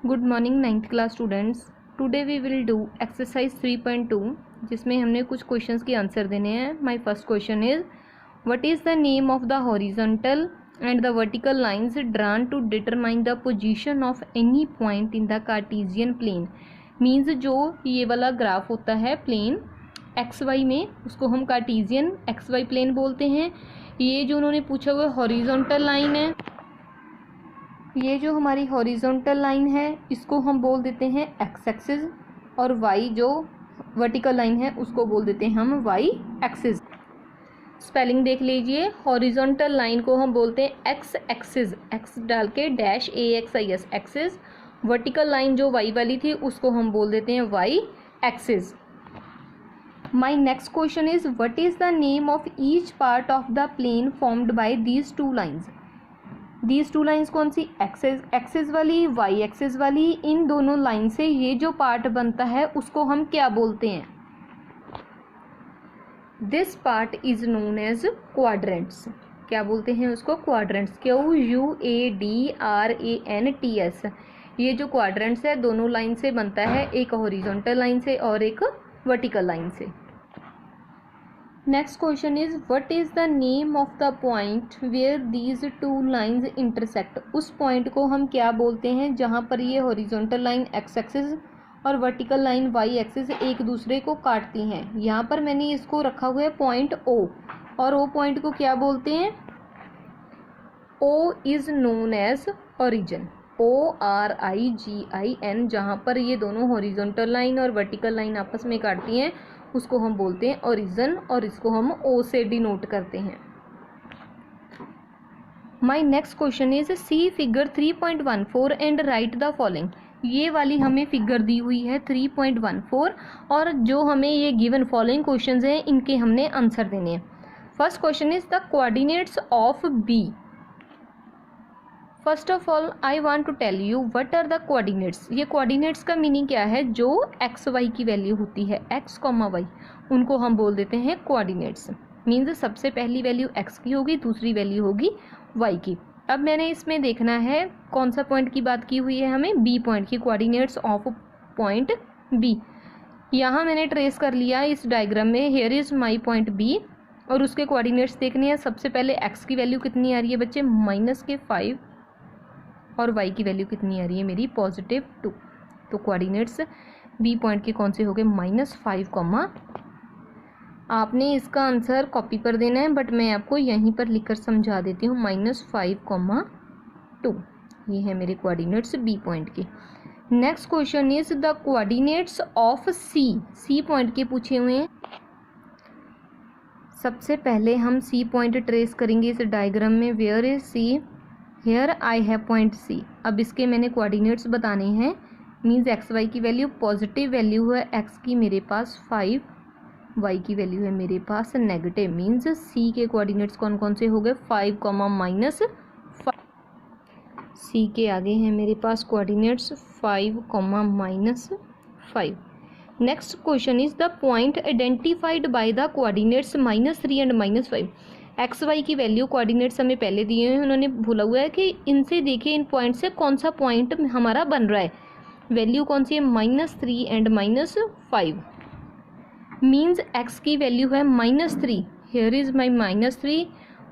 Good morning 9th class students. Today we will do exercise 3.2 जिसमें हमने कुछ questions के आंसर देने हैं। My first question is what is the name of the horizontal and the vertical lines drawn to determine the position of any point in the cartesian plane. Means जो ये वाला graph होता है plane x Y में, उसको हम Cartesian x Y plane बोलते हैं। ये जो उन्होंने पूछा हुआ हॉरिजॉन्टल लाइन है, ये जो हमारी हॉरिजॉन्टल लाइन है इसको हम बोल देते हैं एक्स एक्सिस, और वाई जो वर्टिकल लाइन है उसको बोल देते हैं हम वाई एक्सिस। स्पेलिंग देख लीजिए, हॉरिजॉन्टल लाइन को हम बोलते हैं एक्स एक्सिस, एक्स डाल के dash A X I S axis. Vertical line जो वाई वाली थी उसको हम बोल देते हैं Y axis. My next question is what is the name of each part of the plane formed by these two lines. These two lines कौन सी, एक्सिस वाली वाई एक्सिस वाली। इन दोनों लाइन से ये जो पार्ट बनता है उसको हम क्या बोलते हैं। This part is known as quadrants. क्या बोलते हैं उसको, क्वाड्रेंट्स। QUADRANTS। ये जो क्वाड्रेंट्स है दोनों लाइन से बनता है, एक हॉरिजॉन्टल लाइन से और एक वर्टिकल लाइन से। Next question is what is the name of the point where these two lines intersect. उस पॉइंट को हम क्या बोलते हैं जहाँ पर ये हॉरिजॉन्टल लाइन एक्स एक्सिस और वर्टिकल लाइन वाई एक्सिस एक दूसरे को काटती हैं। यहाँ पर मैंने इसको रखा हुआ है पॉइंट O, और O पॉइंट को क्या बोलते हैं, O is known as origin, ORIGIN। जहाँ पर ये दोनों हॉरिजॉन्टल लाइन और वर्टिकल लाइन आपस में काटती हैं उसको हम बोलते हैं ओरिजिन, और इसको हम O से डिनोट करते हैं। My next question is see figure 3.14 and write the following. ये वाली हमें फिगर दी हुई है 3.14, और जो हमें ये गिवन फॉलोइंग क्वेश्चंस हैं इनके हमने आंसर देने हैं। First question is the coordinates of B. First of all I want to tell you what are the coordinates. ये कोऑर्डिनेट्स का मीनिंग क्या है, जो एक्स वाई की वैल्यू होती है एक्स कॉमा वाई, उनको हम बोल देते हैं कोऑर्डिनेट्स। मीन्स सबसे पहली वैल्यू एक्स की होगी, दूसरी वैल्यू होगी वाई की। अब मैंने इसमें देखना है कौन सा पॉइंट की बात की हुई है, हमें बी पॉइंट की, कोऑर्डिनेट्स ऑफ पॉइंट बी। यहाँ मैंने ट्रेस कर लिया इस डायग्राम में, here is my point B, और उसके कोऑर्डिनेट्स देखने हैं। सबसे पहले एक्स की वैल्यू कितनी आ रही है बच्चे, -5, और y की वैल्यू कितनी आ रही है मेरी +2। तो कोऑर्डिनेट्स बी पॉइंट के कौन से हो गए, -5, आपने इसका आंसर कॉपी पर देना है बट मैं आपको यहीं पर लिखकर समझा देती हूँ, -5, 2। ये है मेरे कोऑर्डिनेट्स बी पॉइंट के। Next question is the coordinates of C point के पूछे हुए हैं। सबसे पहले हम सी पॉइंट ट्रेस करेंगे इस डायग्राम में। Where is C, here I have point C. अब इसके मैंने कोऑर्डिनेट्स बताने हैं। मीन्स एक्स वाई की वैल्यू पॉजिटिव वैल्यू है एक्स की मेरे पास 5, वाई की वैल्यू है मेरे पास नेगेटिव। मीन्स सी के कोऑर्डिनेट्स कौन कौन से हो गए, 5, -5। सी के आगे हैं मेरे पास coordinates 5, -5। Next question is the point identified by the coordinates -3 and -5। X Y की वैल्यू कोऑर्डिनेट्स हमें पहले दिए हैं, उन्होंने बोला हुआ है कि इनसे देखिए इन पॉइंट से कौन सा पॉइंट हमारा बन रहा है। वैल्यू कौन सी है, -3 एंड -5। मीन्स एक्स की वैल्यू है -3, हेयर इज माई -3,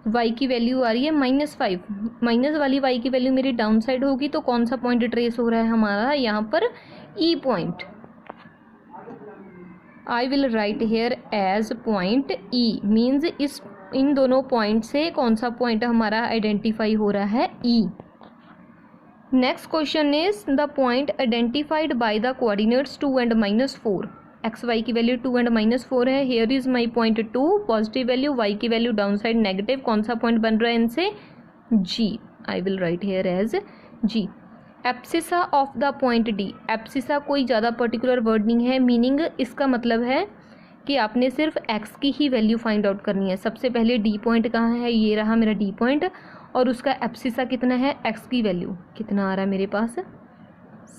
वाई की वैल्यू आ रही है -5। माइनस वाली वाई की वैल्यू मेरी डाउन साइड होगी, तो कौन सा पॉइंट ट्रेस हो रहा है हमारा यहाँ पर, E point. I will write here as point E. Means इन दोनों पॉइंट से कौन सा पॉइंट हमारा आइडेंटिफाई हो रहा है, E. Next question is the point identified by the coordinates 2 and -4। X Y की वैल्यू 2 एंड -4 है। Here is my point 2 positive value, Y की वैल्यू डाउन साइड नेगेटिव। कौन सा पॉइंट बन रहा है इनसे, G. I will write here as G. Abscissa of the point D. Abscissa कोई ज़्यादा पर्टिकुलर वर्ड नहीं है, मीनिंग इसका मतलब है कि आपने सिर्फ x की ही वैल्यू फाइंड आउट करनी है। सबसे पहले डी पॉइंट कहाँ है, ये रहा मेरा डी पॉइंट, और उसका एप्सिसा कितना है, x की वैल्यू कितना आ रहा है मेरे पास,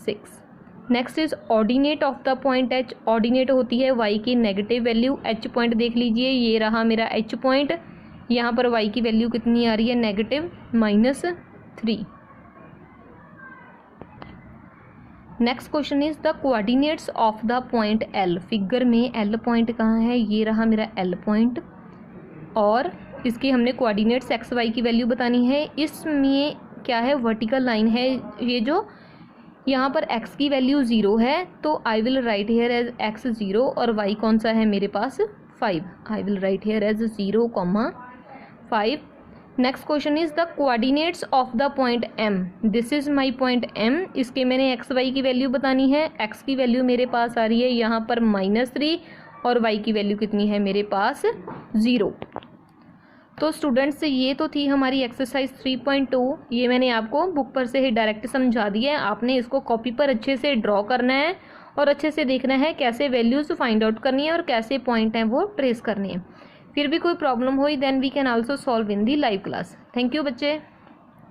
6। Next is ordinate of the point h। Ordinate होती है y की नेगेटिव वैल्यू। h पॉइंट देख लीजिए, ये रहा मेरा h पॉइंट, यहाँ पर y की वैल्यू कितनी आ रही है, -3। Next question is the coordinates of the point L. Figure में एल पॉइंट कहाँ है, ये रहा मेरा एल पॉइंट, और इसके हमने कोऑर्डिनेट्स एक्स वाई की वैल्यू बतानी है। इसमें क्या है, वर्टिकल लाइन है, ये जो यहाँ पर x की वैल्यू 0 है तो I will write here as x 0 और y कौन सा है मेरे पास 5। I will write here as 0, 5। Next question is the coordinates of the point m। This is my point m। इसके मैंने x y की वैल्यू बतानी है। x की वैल्यू मेरे पास आ रही है यहाँ पर -3 और y की वैल्यू कितनी है मेरे पास 0। तो स्टूडेंट्स ये तो थी हमारी एक्सरसाइज 3.2। ये मैंने आपको बुक पर से ही डायरेक्ट समझा दिया है। आपने इसको कॉपी पर अच्छे से ड्रॉ करना है और अच्छे से देखना है कैसे वैल्यूज़ फाइंड आउट करनी है और कैसे पॉइंट हैं वो ट्रेस करने हैं। फिर भी कोई प्रॉब्लम हुई then we can also solve in the live class. Thank you बच्चे।